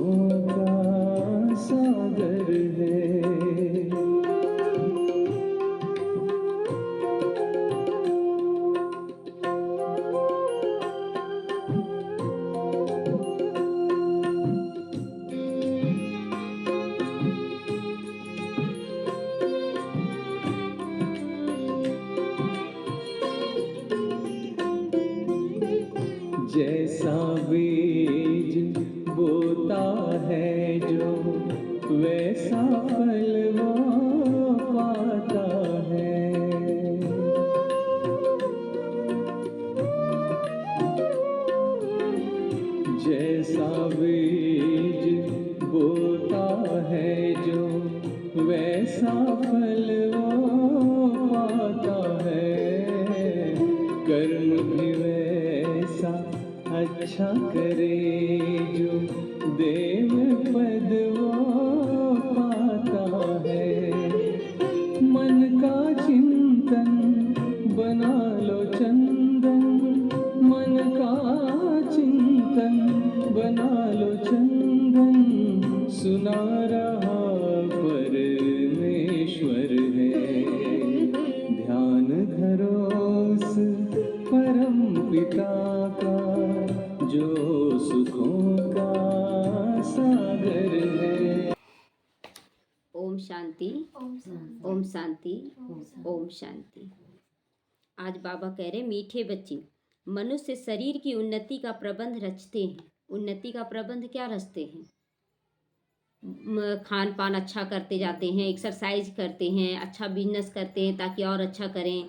सुखों का सागर है। जैसा बीज बोता है जो वैसा फल वो पाता है। जैसा बीज बोता है जो वैसा फल वो पाता है। कर्म भी वैसा अच्छा करे जो देव पद वो पाता है। मन का चिंतन बना लो चंदन, मन का चिंतन बना लो चंदन, सुना रहा परमेश्वर है। ध्यान धरो उस परम पिता का जो सुखों का सागर है। ओम शांति, ओम शांति, ओम शांति। आज बाबा कह रहे मीठे बच्चे, मनुष्य शरीर की उन्नति का प्रबंध रचते हैं। उन्नति का प्रबंध क्या रचते हैं? खान पान अच्छा करते जाते हैं, एक्सरसाइज करते हैं, अच्छा बिजनेस करते हैं ताकि और अच्छा करें।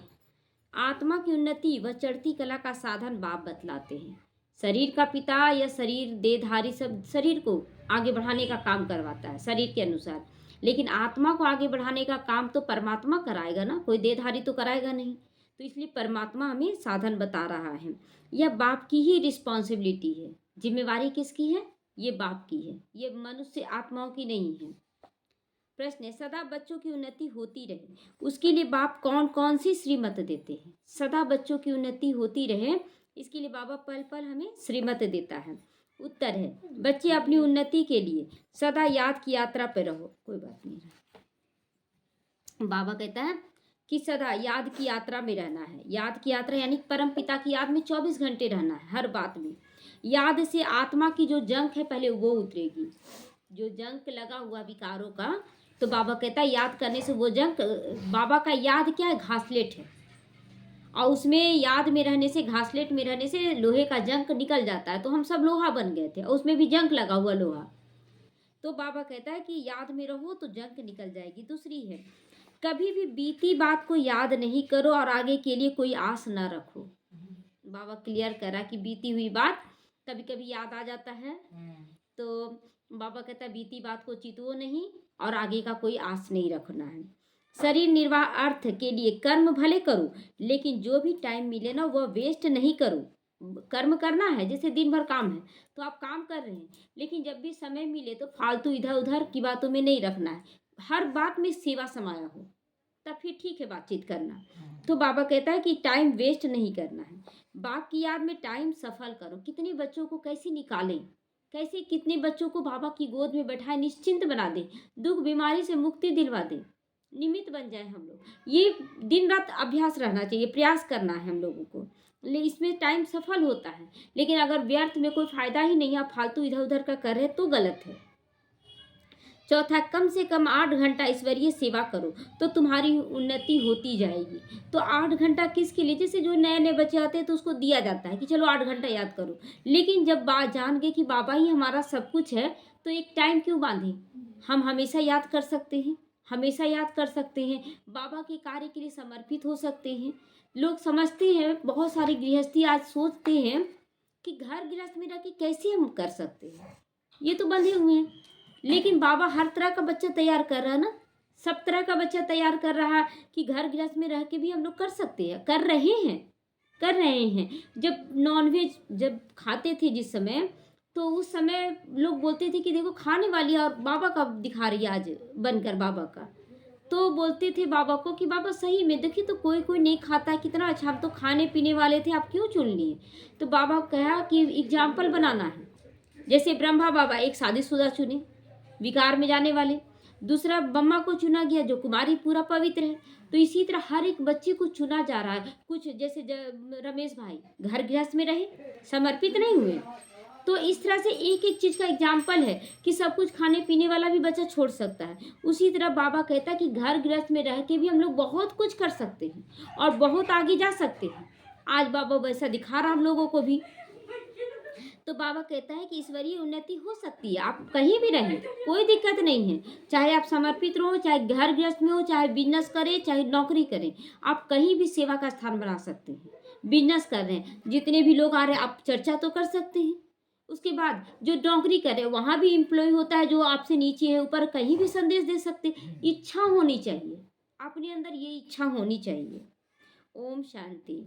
आत्मा की उन्नति व चढ़ती कला का साधन बाप बतलाते हैं। शरीर का पिता या शरीर देहधारी सब शरीर को आगे बढ़ाने का काम करवाता है शरीर के अनुसार, लेकिन आत्मा को आगे बढ़ाने का काम तो परमात्मा कराएगा ना, कोई देहधारी तो कराएगा नहीं। तो इसलिए परमात्मा हमें साधन बता रहा है। यह बाप की ही रिस्पॉन्सिबिलिटी है। जिम्मेवारी किसकी है? ये बाप की है, ये मनुष्य आत्माओं की नहीं है। प्रश्न है, सदा बच्चों की उन्नति होती रहे उसके लिए बाप कौन कौन सी श्रीमत देते हैं? सदा बच्चों की उन्नति होती रहे इसके लिए बाबा पल पल हमें श्रीमत देता है। उत्तर है, बच्चे अपनी उन्नति के लिए सदा याद की यात्रा पर रहो। कोई बात नहीं, बाबा कहता है कि सदा याद की यात्रा में रहना है। याद की यात्रा यानी परम पिता की याद में 24 घंटे रहना है। हर बात में याद से आत्मा की जो जंक है पहले वो उतरेगी, जो जंक लगा हुआ विकारों का। तो बाबा कहता है याद करने से वो जंक, बाबा का याद क्या है? घासलेट है, और उसमें याद में रहने से, घासलेट में रहने से लोहे का जंक निकल जाता है। तो हम सब लोहा बन गए थे और उसमें भी जंक लगा हुआ लोहा। तो बाबा कहता है कि याद में रहो तो जंक निकल जाएगी। दूसरी है, कभी भी बीती बात को याद नहीं करो और आगे के लिए कोई आस ना रखो। बाबा क्लियर करा कि बीती हुई बात कभी कभी याद आ जाता है, तो बाबा कहता है बीती बात को चितवो नहीं और आगे का कोई आस नहीं रखना है। शरीर निर्वाह अर्थ के लिए कर्म भले करो, लेकिन जो भी टाइम मिले ना वह वेस्ट नहीं करो। कर्म करना है, जैसे दिन भर काम है तो आप काम कर रहे हैं, लेकिन जब भी समय मिले तो फालतू इधर उधर की बातों में नहीं रखना है। हर बात में सेवा समाया हो तब फिर ठीक है बातचीत करना। तो बाबा कहता है कि टाइम वेस्ट नहीं करना है। बाप की याद में टाइम सफल करो। कितने बच्चों को कैसे निकालें, कैसे कितने बच्चों को बाबा की गोद में बैठाए, निश्चिंत बना दे, दुख बीमारी से मुक्ति दिलवा दे, निमित्त बन जाए हम लोग। ये दिन रात अभ्यास रहना चाहिए, प्रयास करना है हम लोगों को। लेकिन इसमें टाइम सफल होता है, लेकिन अगर व्यर्थ में कोई फायदा ही नहीं, आप फालतू इधर उधर का कर रहे तो गलत है। चौथा, कम से कम 8 घंटा ईश्वरीय सेवा करो तो तुम्हारी उन्नति होती जाएगी। तो 8 घंटा किसके लिए? जैसे जो नए नए बच्चे आते हैं तो उसको दिया जाता है कि चलो 8 घंटा याद करो, लेकिन जब बात जान गए कि बाबा ही हमारा सब कुछ है तो एक टाइम क्यों बांधे? हम हमेशा याद कर सकते हैं, हमेशा याद कर सकते हैं, बाबा के कार्य के लिए समर्पित हो सकते हैं। लोग समझते हैं, बहुत सारी गृहस्थी आज सोचते हैं कि घर गृहस्थ में रह के कैसे हम कर सकते हैं, ये तो बंधे हुए हैं। लेकिन बाबा हर तरह का बच्चा तैयार कर रहा है ना, सब तरह का बच्चा तैयार कर रहा है कि घर गृहस्थ में रह के भी हम लोग कर सकते हैं, कर रहे हैं। जब नॉनवेज जब खाते थे जिस समय, तो उस समय लोग बोलते थे कि देखो खाने वाली और बाबा का दिखा रही है आज बनकर बाबा का। तो बोलते थे बाबा को कि बाबा सही में देखिए तो कोई कोई नहीं खाता है, कितना अच्छा, हम तो खाने पीने वाले थे, आप क्यों चुन लिए? तो बाबा कहा कि एग्जाम्पल बनाना है, जैसे ब्रह्मा बाबा एक शादीशुदा चुने, विकार में जाने वाले, दूसरा बम्मा को चुना गया जो कुमारी पूरा पवित्र है। तो इसी तरह हर एक बच्चे को चुना जा रहा है। कुछ जैसे रमेश भाई घर गृहस्थ में रहे, समर्पित नहीं हुए। तो इस तरह से एक एक चीज़ का एग्जाम्पल है कि सब कुछ खाने पीने वाला भी बच्चा छोड़ सकता है। उसी तरह बाबा कहता है कि घर गृहस्थ में रह के भी हम लोग बहुत कुछ कर सकते हैं और बहुत आगे जा सकते हैं। आज बाबा वैसा दिखा रहा हम लोगों को भी। तो बाबा कहता है कि ईश्वरीय उन्नति हो सकती है, आप कहीं भी रहें, कोई दिक्कत नहीं है। चाहे आप समर्पित रहो, चाहे घर गृहस्थ में हो, चाहे बिजनेस करें, चाहे नौकरी करें, आप कहीं भी सेवा का स्थान बना सकते हैं। बिजनेस कर रहे हैं, जितने भी लोग आ रहे हैं, आप चर्चा तो कर सकते हैं। उसके बाद जो नौकरी कर रहे हैं, वहाँ भी एम्प्लॉय होता है जो आपसे नीचे है, ऊपर, कहीं भी संदेश दे सकते हैं। इच्छा होनी चाहिए, अपने अंदर ये इच्छा होनी चाहिए। ओम शांति।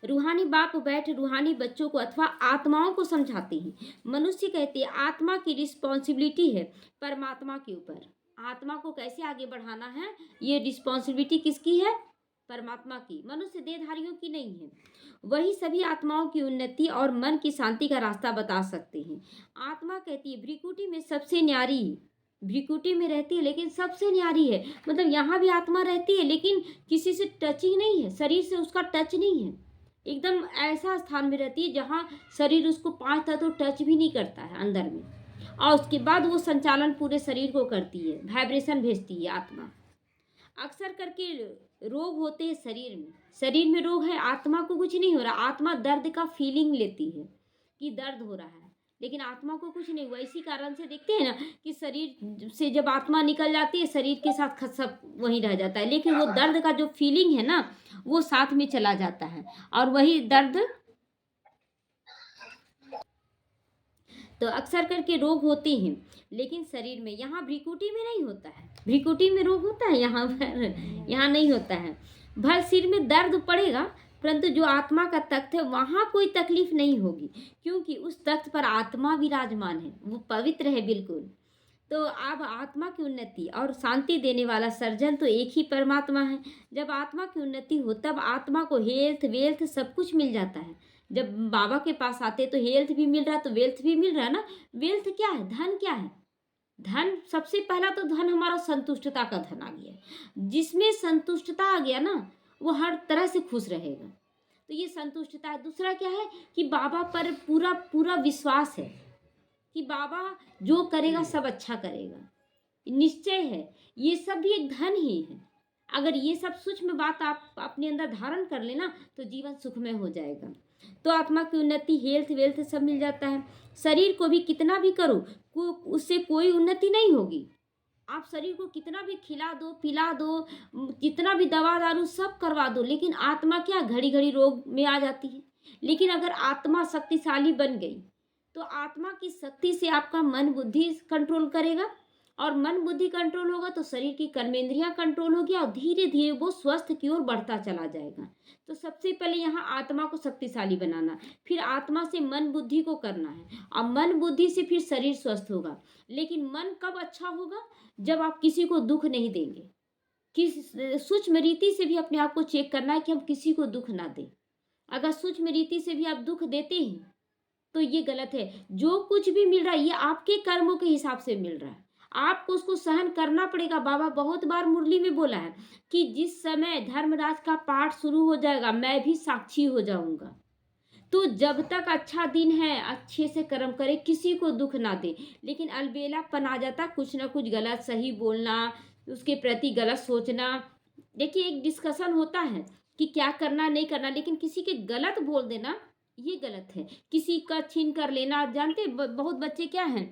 रूहानी बाप बैठ रूहानी बच्चों को अथवा आत्माओं को समझाते हैं। मनुष्य कहते हैं आत्मा की रिस्पॉन्सिबिलिटी है परमात्मा के ऊपर। आत्मा को कैसे आगे बढ़ाना है, ये रिस्पॉन्सिबिलिटी किसकी है? परमात्मा की, मनुष्य देहधारियों की नहीं है। वही सभी आत्माओं की उन्नति और मन की शांति का रास्ता बता सकते हैं। आत्मा कहती है भ्रिकुटी में सबसे न्यारी, भ्रिकुटी में रहती है लेकिन सबसे न्यारी है। मतलब यहाँ भी आत्मा रहती है लेकिन किसी से टचिंग नहीं है, शरीर से उसका टच नहीं है। एकदम ऐसा स्थान में रहती है जहाँ शरीर उसको 5 तत्व टच भी नहीं करता है अंदर में, और उसके बाद वो संचालन पूरे शरीर को करती है, वाइब्रेशन भेजती है आत्मा। अक्सर करके रोग होते हैं शरीर में रोग है, आत्मा को कुछ नहीं हो रहा। आत्मा दर्द का फीलिंग लेती है कि दर्द हो रहा है, लेकिन आत्मा को कुछ नहीं हुआ। इसी कारण से देखते हैं ना कि शरीर से जब आत्मा निकल जाती है, शरीर के साथ सब वहीं रह जाता है, लेकिन वो दर्द का जो फीलिंग है ना, वो साथ में चला जाता है, और वही दर्द। तो अक्सर करके रोग होते हैं लेकिन शरीर में, यहाँ भ्रिकुटी में नहीं होता है। भ्रिकुटी में रोग होता है, यहाँ पर यहाँ नहीं होता है। भले सिर में दर्द पड़ेगा, परंतु जो आत्मा का तख्त है वहाँ कोई तकलीफ नहीं होगी, क्योंकि उस तख्त पर आत्मा विराजमान है, वो पवित्र है बिल्कुल। तो अब आत्मा की उन्नति और शांति देने वाला सर्जन तो एक ही परमात्मा है। जब आत्मा की उन्नति हो तब आत्मा को हेल्थ वेल्थ सब कुछ मिल जाता है। जब बाबा के पास आते तो हेल्थ भी मिल रहा है, तो वेल्थ भी मिल रहा है ना। वेल्थ क्या है, धन क्या है? धन, सबसे पहला तो धन हमारा संतुष्टता का धन आ गया। जिसमें संतुष्टता आ गया ना, वो हर तरह से खुश रहेगा। तो ये संतुष्टता है। दूसरा क्या है कि बाबा पर पूरा पूरा विश्वास है कि बाबा जो करेगा सब अच्छा करेगा, निश्चय है। ये सब भी एक धन ही है। अगर ये सब सूक्ष्म बात आप अपने अंदर धारण कर लेना तो जीवन सुखमय हो जाएगा। तो आत्मा की उन्नति, हेल्थ वेल्थ सब मिल जाता है। शरीर को भी कितना भी करो, उससे कोई उन्नति नहीं होगी। आप शरीर को कितना भी खिला दो, पिला दो, जितना भी दवा दारू सब करवा दो, लेकिन आत्मा क्या घड़ी घड़ी रोग में आ जाती है। लेकिन अगर आत्मा शक्तिशाली बन गई तो आत्मा की शक्ति से आपका मन बुद्धि कंट्रोल करेगा, और मन बुद्धि कंट्रोल होगा तो शरीर की कर्मेंद्रियां कंट्रोल होगी, और धीरे धीरे वो स्वस्थ की ओर बढ़ता चला जाएगा। तो सबसे पहले यहाँ आत्मा को शक्तिशाली बनाना, फिर आत्मा से मन बुद्धि को करना है, और मन बुद्धि से फिर शरीर स्वस्थ होगा। लेकिन मन कब अच्छा होगा? जब आप किसी को दुख नहीं देंगे। किस सूक्ष्म रीति से भी अपने आप को चेक करना है कि हम किसी को दुख ना दें। अगर सूक्ष्म रीति से भी आप दुख देते हैं तो ये गलत है। जो कुछ भी मिल रहा है ये आपके कर्मों के हिसाब से मिल रहा है, आपको उसको सहन करना पड़ेगा। बाबा बहुत बार मुरली में बोला है कि जिस समय धर्मराज का पाठ शुरू हो जाएगा मैं भी साक्षी हो जाऊंगा। तो जब तक अच्छा दिन है अच्छे से कर्म करे, किसी को दुख ना दे। लेकिन अलबेलापन आ जाता, कुछ ना कुछ गलत सही बोलना, उसके प्रति गलत सोचना। देखिए एक डिस्कशन होता है कि क्या करना नहीं करना, लेकिन किसी के गलत बोल देना ये गलत है। किसी का छीन कर लेना, जानते बहुत बच्चे क्या हैं,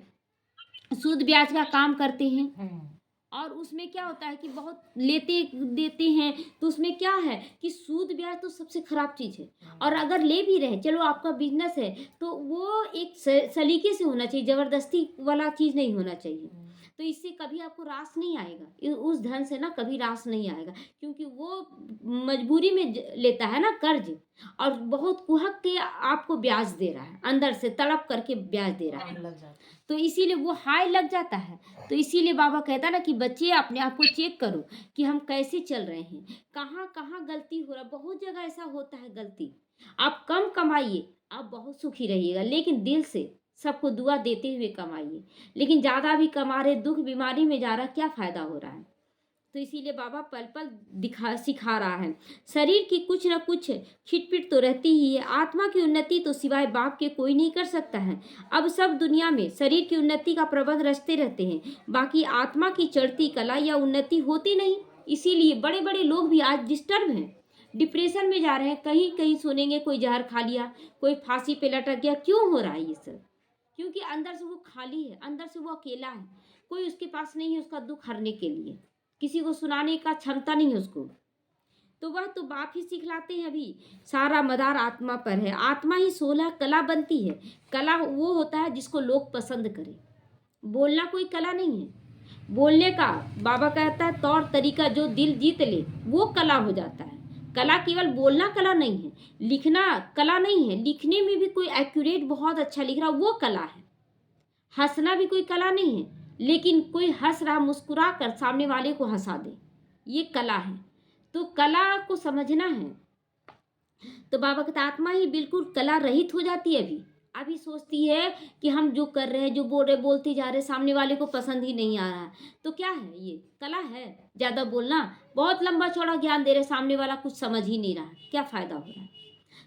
सूद ब्याज का काम करते हैं, और उसमें क्या होता है कि बहुत लेते देते हैं। तो उसमें क्या है कि सूद ब्याज तो सबसे खराब चीज़ है। और अगर ले भी रहे, चलो आपका बिजनेस है तो वो एक सलीके से होना चाहिए, ज़बरदस्ती वाला चीज़ नहीं होना चाहिए। तो इससे कभी आपको रास नहीं आएगा, उस धन से ना कभी रास नहीं आएगा, क्योंकि वो मजबूरी में लेता है ना कर्ज, और बहुत कुहक के आपको ब्याज दे रहा है, अंदर से तड़प करके ब्याज दे रहा है। तो इसीलिए वो हाई लग जाता है। तो इसीलिए बाबा कहता ना कि बच्चे अपने आप को चेक करो कि हम कैसे चल रहे हैं, कहाँ कहाँ गलती हो रहा है। बहुत जगह ऐसा होता है गलती। आप कम कमाइए, आप बहुत सुखी रहिएगा, लेकिन दिल से सबको दुआ देते हुए कमाइए। लेकिन ज़्यादा भी कमा रहे, दुख बीमारी में जा रहा, क्या फ़ायदा हो रहा है? तो इसीलिए बाबा पल-पल दिखा सिखा रहा है। शरीर की कुछ न कुछ खिटपिट तो रहती ही है, आत्मा की उन्नति तो सिवाय बाप के कोई नहीं कर सकता है। अब सब दुनिया में शरीर की उन्नति का प्रबंध रचते रहते हैं, बाकी आत्मा की चढ़ती कला या उन्नति होती नहीं। इसीलिए बड़े-बड़े लोग भी आज डिस्टर्ब हैं, डिप्रेशन में जा रहे हैं। कहीं-कहीं सुनेंगे कोई ज़हर खा लिया, कोई फांसी पे लटक गया। क्यों हो रहा है ये सब? क्योंकि अंदर से वो खाली है, अंदर से वो अकेला है। कोई उसके पास नहीं है उसका दुःख हरने के लिए। किसी को सुनाने का क्षमता नहीं है उसको। तो वह तो बाप ही सिखलाते हैं अभी। सारा मदार आत्मा पर है। आत्मा ही 16 कला बनती है। कला वो होता है जिसको लोग पसंद करें। बोलना कोई कला नहीं है। बोलने का बाबा कहता है तौर तरीका जो दिल जीत ले, वो कला हो जाता है। कला केवल बोलना कला नहीं है। लिखना कला नहीं है। लिखने में भी कोई एक्यूरेट बहुत अच्छा लिख रहा, वो कला है। हँसना भी कोई कला नहीं है, लेकिन कोई हँस रहा मुस्कुरा कर सामने वाले को हँसा दे, ये कला है। तो कला को समझना है। तो बाबा कहता आत्मा ही बिल्कुल कला रहित हो जाती है अभी। अभी सोचती है कि हम जो कर रहे हैं, जो बोल रहे, बोलते जा रहे, सामने वाले को पसंद ही नहीं आ रहा है। तो क्या है ये? कला है। ज़्यादा बोलना, बहुत लंबा चौड़ा ज्ञान दे रहे, सामने वाला कुछ समझ ही नहीं रहा, क्या फ़ायदा हो रहा है?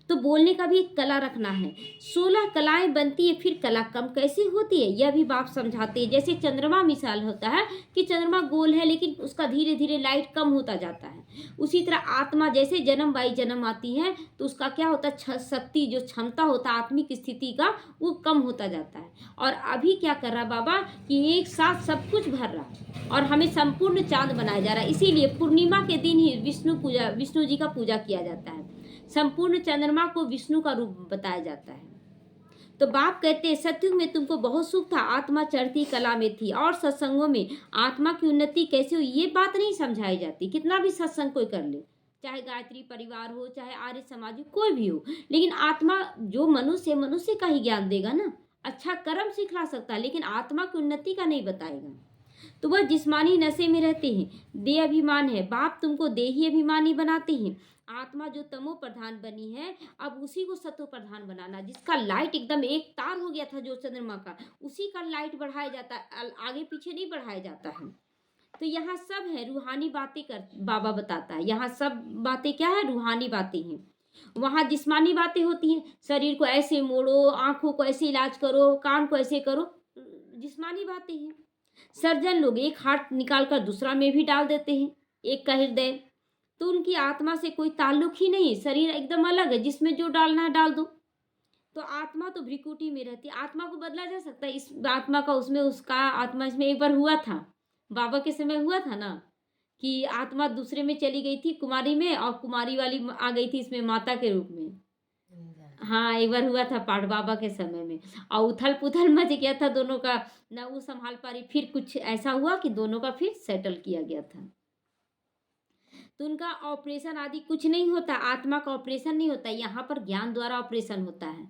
तो बोलने का भी एक कला रखना है। 16 कलाएं बनती है, फिर कला कम कैसे होती है यह भी बाप समझाते हैं। जैसे चंद्रमा मिसाल होता है कि चंद्रमा गोल है, लेकिन उसका धीरे धीरे लाइट कम होता जाता है। उसी तरह आत्मा जैसे जन्म बाई जन्म आती है, तो उसका क्या होता है, शक्ति जो क्षमता होता है आत्मिक स्थिति का, वो कम होता जाता है। और अभी क्या कर रहा है बाबा कि एक साथ सब कुछ भर रहा है और हमें संपूर्ण चांद बनाया जा रहा है। इसीलिए पूर्णिमा के दिन ही विष्णु जी का पूजा किया जाता है। संपूर्ण चंद्रमा को विष्णु का रूप बताया जाता है। तो बाप कहते हैं सत्युग में तुमको बहुत सुख था, आत्मा चढ़ती कला में थी। और सत्संगों में आत्मा की उन्नति कैसे हो ये बात नहीं समझाई जाती। कितना भी सत्संग कोई कर ले, चाहे गायत्री परिवार हो, चाहे आर्य समाज हो, कोई भी हो, लेकिन आत्मा जो मनुष्य का ही ज्ञान देगा ना। अच्छा कर्म सिखला सकता है, लेकिन आत्मा की उन्नति का नहीं बताएगा। तो वह जिस्मानी नशे में रहते हैं, देह अभिमान है। बाप तुमको देही अभिमानी बनाते हैं। आत्मा जो तमो प्रधान बनी है, अब उसी को सतो प्रधान बनाना। जिसका लाइट एकदम एक तार हो गया था जो चंद्रमा का, उसी का लाइट बढ़ाया जाता है, आगे पीछे नहीं बढ़ाया जाता है। तो यहाँ सब है रूहानी बातें कर बाबा बताता है। यहाँ सब बातें क्या है, रूहानी बातें हैं। वहाँ जिस्मानी बातें होती हैं, शरीर को ऐसे मोड़ो, आंखों को ऐसे इलाज करो, कान को ऐसे करो, जिस्मानी बातें हैं। सर्जन लोग एक हार्ट निकाल कर दूसरा में भी डाल देते हैं, एक का हृदय। तो उनकी आत्मा से कोई ताल्लुक ही नहीं, शरीर एकदम अलग है, जिसमें जो डालना है डाल दो। तो आत्मा तो भ्रिकुटी में रहती है। आत्मा को बदला जा सकता है, इस आत्मा का उसमें, उसका आत्मा इसमें। एक बार हुआ था, बाबा के समय हुआ था ना, कि आत्मा दूसरे में चली गई थी, कुमारी में, और कुमारी वाली आ गई थी इसमें माता के रूप में। हाँ, एक बार हुआ था पाठ बाबा के समय में, और उथल पुथल मच गया था दोनों का, ना वो संभाल पा रही। फिर कुछ ऐसा हुआ कि दोनों का फिर सेटल किया गया था। तो उनका ऑपरेशन आदि कुछ नहीं होता, आत्मा का ऑपरेशन नहीं होता, यहाँ पर ज्ञान द्वारा ऑपरेशन होता है।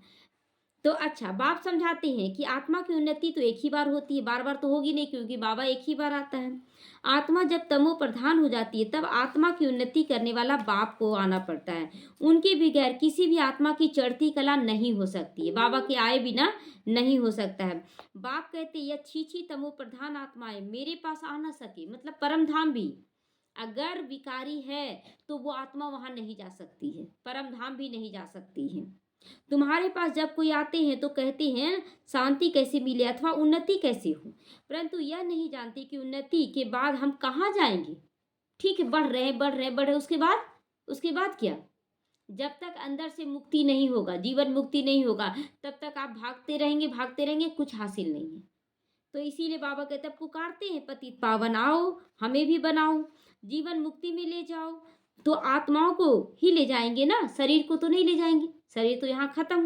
तो अच्छा, बाप समझाते हैं कि आत्मा की उन्नति तो एक ही बार होती है, बार बार तो होगी नहीं, क्योंकि बाबा एक ही बार आता है। आत्मा जब तमो प्रधान हो जाती है, तब आत्मा की उन्नति करने वाला बाप को आना पड़ता है। उनके बगैर किसी भी आत्मा की चढ़ती कला नहीं हो सकती है, बाबा के आए बिना नहीं हो सकता है। बाप कहते यह छीछी तमो प्रधान आत्माएं मेरे पास आ ना सके, मतलब परम धाम भी अगर विकारी है तो वो आत्मा वहां नहीं जा सकती है, परम धाम भी नहीं जा सकती है। तुम्हारे पास जब कोई आते हैं तो कहते हैं शांति कैसे मिले अथवा उन्नति कैसे हो, परंतु यह नहीं जानते कि उन्नति के बाद हम कहाँ जाएंगे। ठीक है, बढ़ रहे बढ़ रहे बढ़ रहे, उसके बाद क्या? जब तक अंदर से मुक्ति नहीं होगा, जीवन मुक्ति नहीं होगा, तब तक आप भागते रहेंगे, कुछ हासिल नहीं है। तो इसीलिए बाबा कहते हैं पुकारते हैं पतित पावन आओ, हमें भी बनाओ, जीवन मुक्ति में ले जाओ। तो आत्माओं को ही ले जाएंगे ना, शरीर को तो नहीं ले जाएंगे। शरीर तो यहाँ खत्म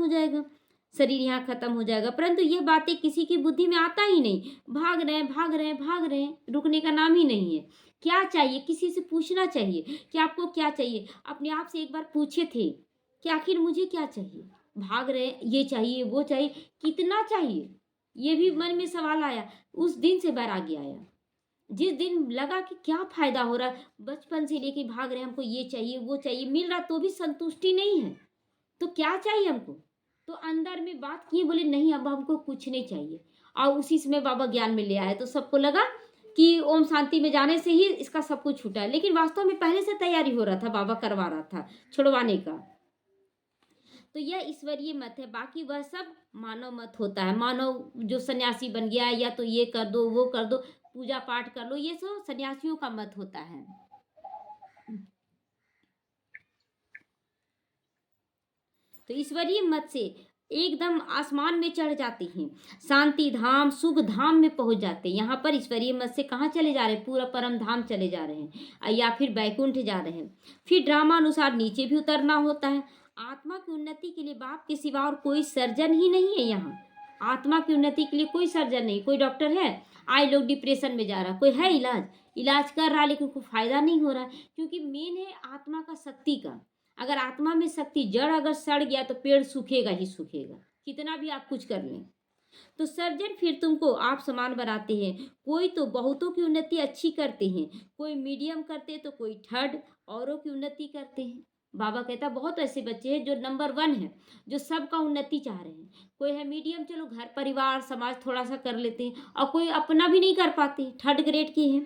हो जाएगा, परंतु ये बातें किसी की बुद्धि में आता ही नहीं। भाग रहे हैं, रुकने का नाम ही नहीं है। क्या चाहिए, किसी से पूछना चाहिए कि आपको क्या चाहिए। अपने आप से एक बार पूछे थे कि आखिर मुझे क्या चाहिए। भाग रहे, ये चाहिए वो चाहिए, कितना चाहिए, ये भी मन में सवाल आया। उस दिन से बैराग्य आया, जिस दिन लगा कि क्या फायदा हो रहा है, बचपन से लेके भाग रहे, हमको ये चाहिए वो चाहिए, मिल रहा तो भी संतुष्टि नहीं है, तो क्या चाहिए हमको। तो अंदर में बात किए, बोले नहीं अब हमको कुछ नहीं चाहिए, और उसी समय बाबा ज्ञान में ले आए। तो सबको लगा कि ओम शांति में जाने से ही इसका सब कुछ छूटा है, लेकिन वास्तव में पहले से तैयारी हो रहा था, बाबा करवा रहा था छुड़वाने का। तो यह ईश्वरीय मत है, बाकी वह सब मानव मत होता है। मानव जो सन्यासी बन गया, या तो ये कर दो वो कर दो, पूजा पाठ कर लो, ये सब सन्यासियों का मत होता है। तो ईश्वरीय मत से एकदम आसमान में चढ़ जाते हैं, शांति धाम सुख धाम में पहुंच जाते हैं। यहाँ पर ईश्वरीय मत से कहाँ चले जा रहे हैं? पूरा परम धाम चले जा रहे हैं, या फिर बैकुंठ जा रहे हैं। फिर ड्रामा अनुसार नीचे भी उतरना होता है। आत्मा की उन्नति के लिए बाप के सिवा और कोई सर्जन ही नहीं है। यहाँ आत्मा की उन्नति के लिए कोई सर्जन नहीं, कोई डॉक्टर है आज लोग डिप्रेशन में जा रहा, कोई है इलाज कर रहा, लेकिन कोई फायदा नहीं हो रहा, क्योंकि मेन है आत्मा का शक्ति का। अगर आत्मा में शक्ति, जड़ अगर सड़ गया तो पेड़ सूखेगा ही सूखेगा, कितना भी आप कुछ कर लें। तो सर्जन फिर तुमको आप समान बनाते हैं। कोई तो बहुतों की उन्नति अच्छी करते हैं, कोई मीडियम करते तो कोई थर्ड औरों की उन्नति करते हैं। बाबा कहता बहुत ऐसे बच्चे हैं जो नंबर 1 है, जो सबका उन्नति चाह रहे हैं। कोई है मीडियम, चलो घर परिवार समाज थोड़ा सा कर लेते हैं, और कोई अपना भी नहीं कर पाते, थर्ड ग्रेड के हैं।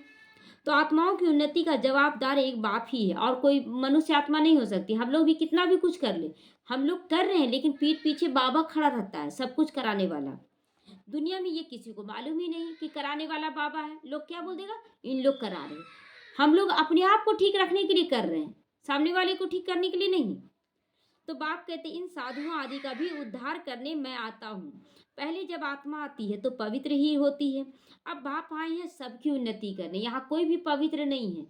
तो आत्माओं की उन्नति का जवाबदार एक बाप ही है, और कोई मनुष्य आत्मा नहीं हो सकती। हम लोग भी कितना भी कुछ कर ले, हम लोग कर रहे हैं, लेकिन पीठ पीछे बाबा खड़ा रहता है, सब कुछ कराने वाला। दुनिया में ये किसी को मालूम ही नहीं कि कराने वाला बाबा है। लोग क्या बोल देगा, इन लोग करा रहे हैं। हम लोग अपने आप को ठीक रखने के लिए कर रहे हैं, सामने वाले को ठीक करने के लिए नहीं। तो बाप कहते इन साधुओं आदि का भी उद्धार करने मैं आता हूँ। पहले जब आत्मा आती है तो पवित्र ही होती है। अब बाप आए हैं सबकी उन्नति करने। यहाँ कोई भी पवित्र नहीं है।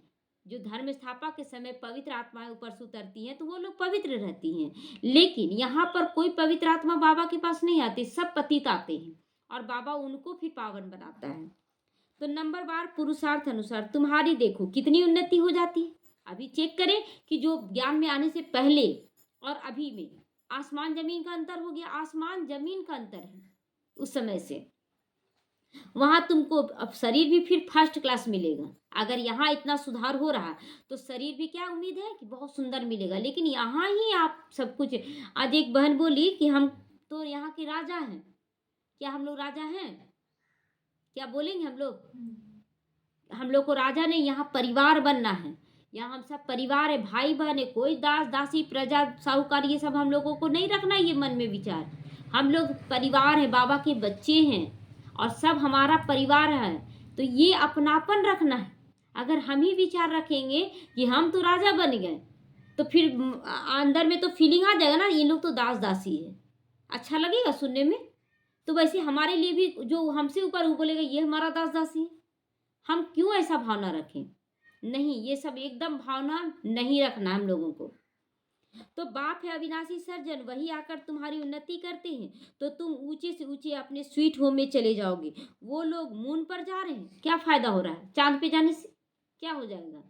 जो धर्म स्थापना के समय पवित्र आत्माएं ऊपर से उतरती हैं तो वो लोग पवित्र रहती हैं, लेकिन यहाँ पर कोई पवित्र आत्मा बाबा के पास नहीं आती, सब पतित आते हैं, और बाबा उनको फिर पावन बनाता है। तो नंबर बार पुरुषार्थ अनुसार तुम्हारी देखो कितनी उन्नति हो जाती है। अभी चेक करें कि जो ज्ञान में आने से पहले और अभी में आसमान जमीन का अंतर हो गया। आसमान जमीन का अंतर है उस समय से। वहां तुमको अब शरीर भी फिर फर्स्ट क्लास मिलेगा। अगर यहाँ इतना सुधार हो रहा तो शरीर भी क्या उम्मीद है कि बहुत सुंदर मिलेगा, लेकिन यहाँ ही आप सब कुछ। आज एक बहन बोली कि हम तो यहाँ के राजा हैं। क्या हम लोग राजा हैं? क्या बोलेंगे हम लोग को राजा नहीं, यहाँ परिवार बनना है। यहाँ हम सब परिवार है, भाई बहन है, कोई दास दासी प्रजा साहूकार ये सब हम लोगों को नहीं रखना ये मन में विचार। हम लोग परिवार है, बाबा के बच्चे हैं, और सब हमारा परिवार है। तो ये अपनापन रखना है। अगर हम ही विचार रखेंगे कि हम तो राजा बन गए, तो फिर अंदर में तो फीलिंग आ जाएगा ना, ये लोग तो दास दासी है, अच्छा लगेगा सुनने में। तो वैसे हमारे लिए भी जो हमसे ऊपर वो बोलेगा ये हमारा दास दासी है। हम क्यों ऐसा भावना रखें? नहीं, ये सब एकदम भावना नहीं रखना हम लोगों को। तो बाप है अविनाशी सर्जन, वही आकर तुम्हारी उन्नति करते हैं, तो तुम ऊंचे से ऊंचे अपने स्वीट होम में चले जाओगे। वो लोग मून पर जा रहे हैं, क्या फायदा हो रहा है? चांद पे जाने से क्या हो जाएगा?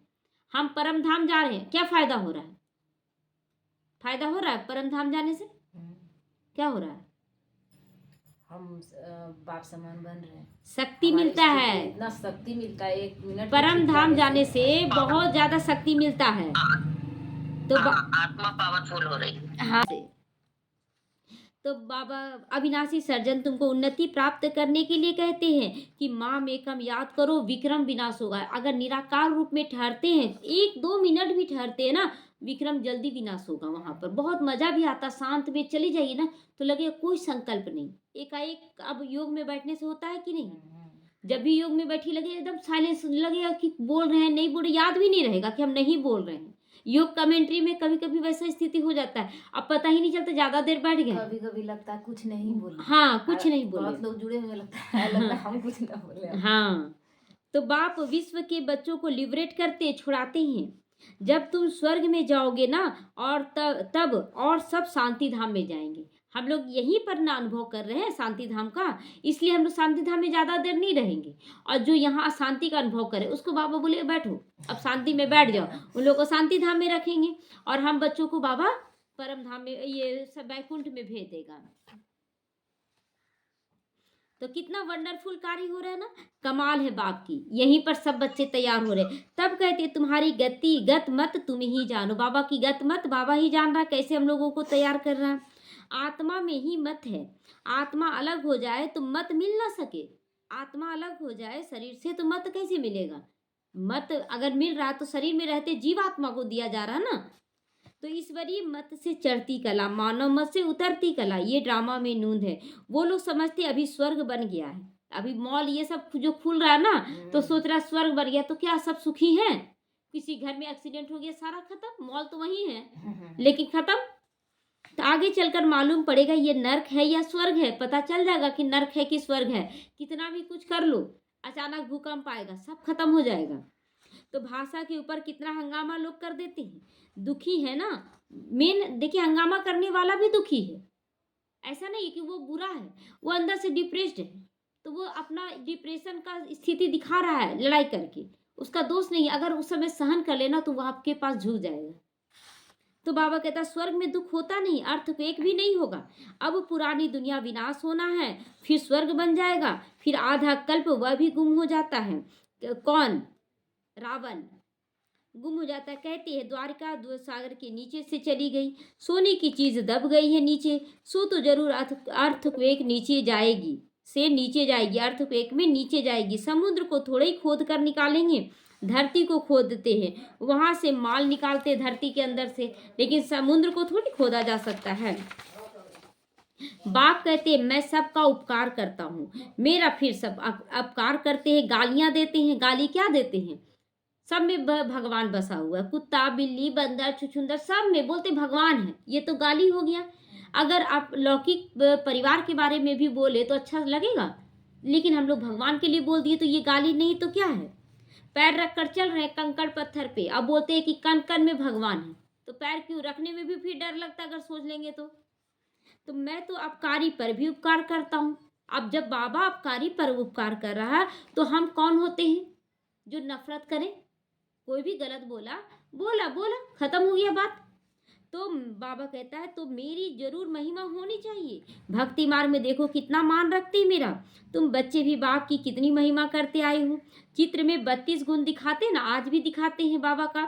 हम परम धाम जा रहे हैं, क्या फायदा हो रहा है? फायदा हो रहा है परम धाम जाने से? क्या हो रहा है? हम बाप समान बन रहे हैं, शक्ति मिलता है, इतना शक्ति मिलता है। 1 मिनट परम धाम जाने से बहुत ज्यादा शक्ति मिलता है। तो आत्मा पावरफुल हो रही है। हाँ, तो बाबा अविनाशी सर्जन तुमको उन्नति प्राप्त करने के लिए कहते हैं कि माँ मेकम याद करो, विक्रम विनाश होगा। अगर निराकार रूप में ठहरते हैं, 1-2 मिनट भी ठहरते हैं ना, विक्रम जल्दी विनाश होगा। वहाँ पर बहुत मजा भी आता, शांत में चली जाइए ना तो लगेगा कोई संकल्प नहीं। एकाएक अब योग में बैठने से होता है कि नहीं? जब भी योग में बैठी लगे एकदम साइलेंस, लगेगा कि बोल रहे हैं नहीं बोल रहे, याद भी नहीं रहेगा कि हम नहीं बोल रहे हैं। योग कमेंट्री में कभी कभी वैसा स्थिति हो जाता है, अब पता ही नहीं चलता ज्यादा देर बैठ गए। कभी कभी लगता है कुछ नहीं बोले। हाँ, कुछ नहीं बोले। बहुत लोग जुड़े हुए लगता है हम कुछ ना बोले। हाँ, तो बाप विश्व के बच्चों को लिबरेट करते छुड़ाते हैं। जब तुम स्वर्ग में जाओगे ना, और तब और सब शांति धाम में जाएंगे। हम लोग यहीं पर ना अनुभव कर रहे हैं शांति धाम का, इसलिए हम लोग शांति धाम में ज़्यादा देर नहीं रहेंगे। और जो यहाँ शांति का अनुभव करे उसको बाबा बोले बैठो, अब शांति में बैठ जाओ। उन लोगों को शांति धाम में रखेंगे, और हम बच्चों को बाबा परम धाम में, ये सब बैकुंठ में भेज देगा। तो कितना वंडरफुल कार्य हो रहा है ना, कमाल है बाप की। यहीं पर सब बच्चे तैयार हो रहे। तब कहते तुम्हारी गति गत मत तुम ही जानो। बाबा की गत मत बाबा ही जान रहा है, कैसे हम लोगों को तैयार कर रहा है। आत्मा में ही मत है। आत्मा अलग हो जाए तो मत मिल ना सके। आत्मा अलग हो जाए शरीर से तो मत कैसे मिलेगा? मत अगर मिल रहा तो शरीर में रहते जीवात्मा को दिया जा रहा ना। तो ईश्वरीय मत से चढ़ती कला, मानव मत से उतरती कला, ये ड्रामा में नूंद है। वो लोग समझते अभी स्वर्ग बन गया है, अभी मॉल ये सब जो खुल रहा है ना, तो सोच रहा स्वर्ग बन गया। तो क्या सब सुखी हैं? किसी घर में एक्सीडेंट हो गया, सारा खत्म, मॉल तो वही है लेकिन खत्म। तो आगे चलकर मालूम पड़ेगा ये नर्क है या स्वर्ग है, पता चल जाएगा कि नर्क है कि स्वर्ग है। कितना भी कुछ कर लो, अचानक भूकंप आएगा, सब खत्म हो जाएगा। तो भाषा के ऊपर कितना हंगामा लोग कर देते हैं, दुखी है ना। मेन देखिए, हंगामा करने वाला भी दुखी है, ऐसा नहीं कि वो बुरा है, वो अंदर से डिप्रेस्ड है। तो वो अपना डिप्रेशन का स्थिति दिखा रहा है लड़ाई करके, उसका दोष नहीं। अगर उस समय सहन कर लेना तो वो आपके पास झुक जाएगा। तो बाबा कहता स्वर्ग में दुख होता नहीं, अर्थक्वेक भी नहीं होगा। अब पुरानी दुनिया विनाश होना है, फिर स्वर्ग बन जाएगा, फिर आधा कल्प वह भी गुम हो जाता है। कौन? रावण गुम हो जाता है। कहते हैं द्वारिका दूध सागर के नीचे से चली गई, सोने की चीज दब गई है नीचे, सो तो जरूर अर्थक्वेक नीचे जाएगी, से नीचे जाएगी, अर्थक्वेक में नीचे जाएगी। समुद्र को थोड़ा ही खोद कर निकालेंगे, धरती को खोदते हैं, वहां से माल निकालते धरती के अंदर से, लेकिन समुद्र को थोड़ी खोदा जा सकता है। बाप कहते हैं मैं सबका उपकार करता हूँ, मेरा फिर सब अपकार करते हैं, गालियां देते हैं। गाली क्या देते हैं? सब में भगवान बसा हुआ है, कुत्ता बिल्ली बंदर छुछुंदर सब में बोलते भगवान है, ये तो गाली हो गया। अगर आप लौकिक परिवार के बारे में भी बोले तो अच्छा लगेगा, लेकिन हम लोग भगवान के लिए बोल दिए तो ये गाली नहीं तो क्या है? पैर रख कर चल रहे कंकड़ पत्थर पे, अब बोलते हैं कि कण कण में भगवान है, तो पैर क्यों रखने में भी फिर डर लगता है अगर सोच लेंगे तो मैं तो अपकारी पर भी उपकार करता हूँ। अब जब बाबा अपकारी पर उपकार कर रहा है तो हम कौन होते हैं जो नफरत करें? कोई भी गलत बोला बोला बोला, खत्म हो गया बात। तो बाबा कहता है तो मेरी जरूर महिमा होनी चाहिए। भक्ति मार्ग में देखो कितना मान रखते हैं मेरा। तुम बच्चे भी बाप की कितनी महिमा करते आए हो। चित्र में 32 गुण दिखाते ना, आज भी दिखाते हैं बाबा का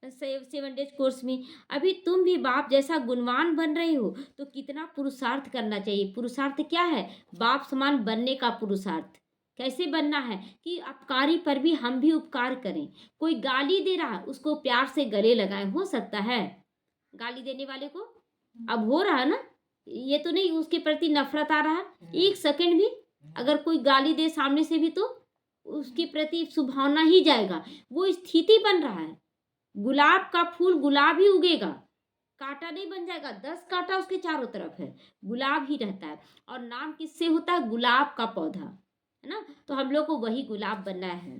7 डेज कोर्स में। अभी तुम भी बाप जैसा गुणवान बन रहे हो तो कितना पुरुषार्थ करना चाहिए। पुरुषार्थ क्या है? बाप समान बनने का पुरुषार्थ। कैसे बनना है कि अपकारी पर भी हम भी उपकार करें। कोई गाली दे रहा है उसको प्यार से गले लगाएं। हो सकता है गाली देने वाले को, अब हो रहा है ना, ये तो नहीं उसके प्रति नफरत आ रहा है। एक सेकंड भी अगर कोई गाली दे सामने से भी तो उसके प्रति सुभावना ही जाएगा, वो स्थिति बन रहा है। गुलाब का फूल गुलाब ही उगेगा, कांटा नहीं बन जाएगा। 10 कांटा उसके चारों तरफ है, गुलाब ही रहता है। और नाम किससे होता है? गुलाब का पौधा है ना। तो हम लोग को वही गुलाब बनना है।